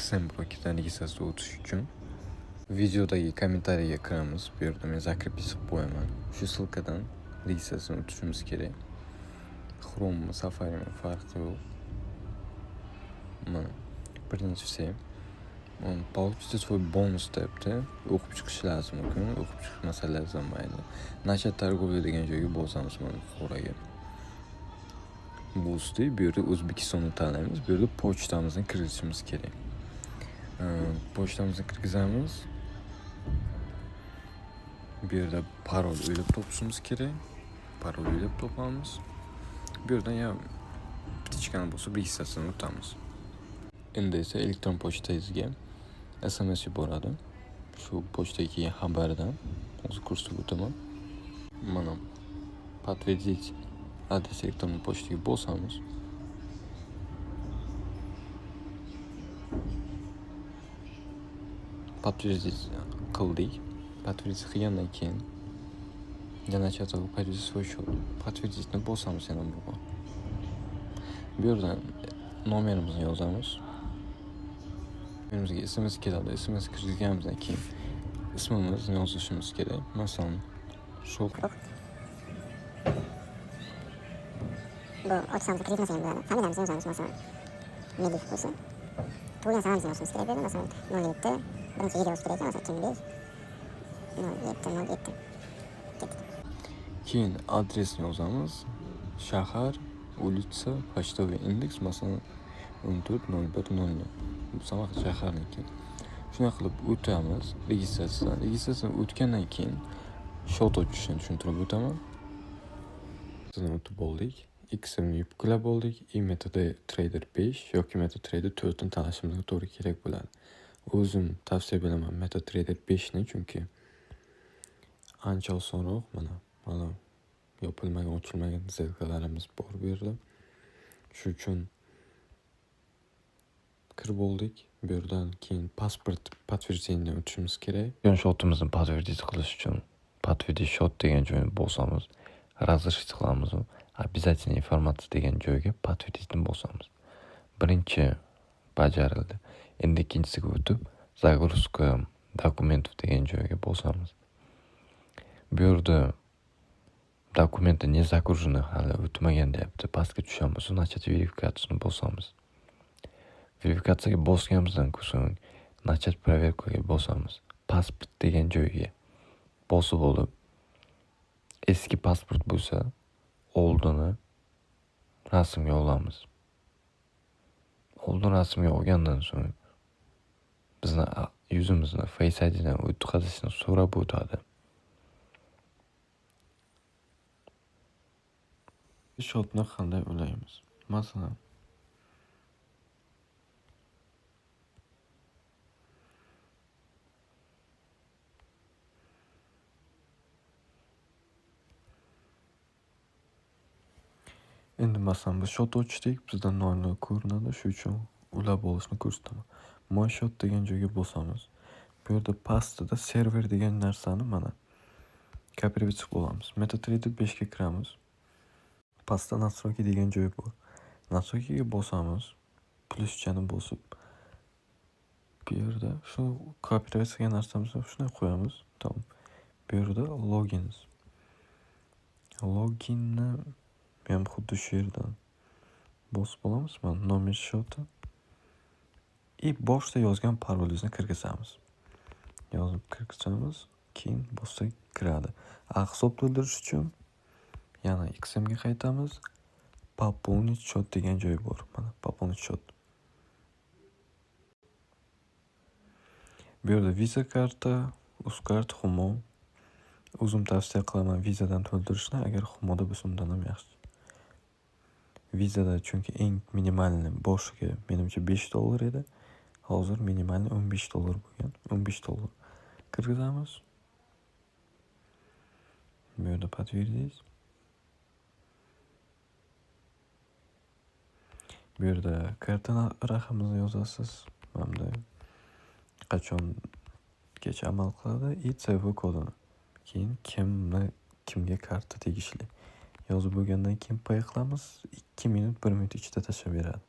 XM Pro 2 registrasiya o'tish uchun videodagi kommentariyaga kiramiz. Bu yerda men zakrepi chiqib qo'yaman. Shu ссылкаdan registratsiyani o'tishimiz kerak. Chrome, Safari farqi yo'q. Mana birinchisi получите свой bonus debdi. O'qib chiqish lazım u kun. O'qib chiqmasa lazımmaydi. Начать торговля degan joyga bosamiz mana foraga. Bu usti bu yerda O'zbekistonni tanlaymiz. Bu yerda pochtamizni kiritishimiz kerak. Pochtamizni kirgizamiz. Bu yerda parol o'ylab topishimiz kerak. Parol o'ylab topamiz. Bu yerdan ya ptichkani bosib registratsiyani o'tamiz. Endi esa elektron pochtangizga SMS yuboradi. Shu pochtaga kelgan xabardan hozir ko'rsatib o'taman. Mana подтвердить adres elektron pochtaga bosamiz. Подтвердить qildik. Подтвердить qilgandan keyin для начала подтвердить свой счет. Подтвердit'ni bosamiz yana bu. Bu yerdan nomerimizni yozamiz. Önümüzge SMS keladi. SMS kirganimizdan keyin ismimizni yozishimiz kerak. Masalan, Shokar. Bu ochsamiz kiritmasa ham bo'ladi. Familiyamizni yozamiz masalan. Medif bo'lsa. Tug'ilgan sanamizni yozishimiz kerak bo'ladi. Masalan, 07 birinchi yil yozish kerak ekan. Masalan, 2005 07 Keyin adresni yozamiz. Shahar, улица, почтовый indeks masalan 140100. Bu Samarqand shaharniki. Shuna qilib o'tamiz registratsiyadan. Registratsiyadan o'tgandan keyin shot ochishni tushuntirib o'taman. Sizdan o'tib oldik. XM'ni yuklab oldik. MetaTrader 5 yoki MetaTrader 4 ni tanlashimizga to'g'ri kerak bo'ladi. O'zim tavsiya beraman MetaTrader 5 ni, chunki ancha osonroq. Mana yopilmagan, ochilmagan zelkalarimiz bor bu yerda. Shu uchun kirib oldik. Bu yerdan keyin pasport подтверждениеdan o'tishimiz kerak. Shotimizni подтвердить qilish uchun подтвердить shot degan joyni bosamiz. Разрешить qilamiz. Обязательно informatsiya degan joyga подтвердит'ni bosamiz. Birinchi bajarildi. Endi ikkinchisiga o'tib загрузка документов degan joyga bosamiz. Bu yerda dokumenты не загружены hali o'tmagan deyapti. Pastga tushamiz. Начать verifikatsiyani bosamiz. Verifikatsiyaga bosganimizdan so'ng начать проверкаga bosamiz. Pasport degan joyga bosib olib, eski pasport bo'lsa, oldini rasmga olamiz. Oldin rasmga olgandan so'ng bizni yuzimizni Face ID'dan o'tkazishni so'rab o'tadi. Shotni qanday o'laymiz? Masalan, endi masalan biz shot ochdik, bizdan 0 ko'rinadi, shu uchun ulab olishni ko'rsataman. My shot degan joyga bosamiz. Bu yerda pastida server degan narsani mana kopirib olamiz. MetaTrader 5 ga kiramiz. Pastda настройки degan joy bor. Настройкиga bosamiz. Pluschani bosib bu yerda shu kopirib qilgan narsamizni shunday qo'yamiz. Tamam. Bu yerda logins. Loginni ham xuddi shu yerdan bosib olamiz. Mana nomer shoti. Boshda yozgan parolingizni kirgizamiz. Yozib kirgizamiz, keyin bossak kiradi. Hisob to'ldirish uchun yana XM ga qaytamiz. Пополнить счет degan joy bor. Mana пополнить счет. Bu yerda Visa karta, Uzcard, Humo. O'zim tavsiya qilaman Visadan to'ldirishni, agar Humoda bo'lsa undan ham yaxshi. Visada chunki eng minimalni boshiga menimcha $5 edi. Hozir minimalni $15 bo'lgan. $15 kirgizamiz. Bu yerda подтвердить. Bu yerda karta raqamini yozasiz. Hamda qachongacha amal qiladi и CV kodini. Keyin kimga karta tegishli. Yozib bo'lgandan keyin pay qilamiz. 2 minut 1 minut ichida tashlab beradi.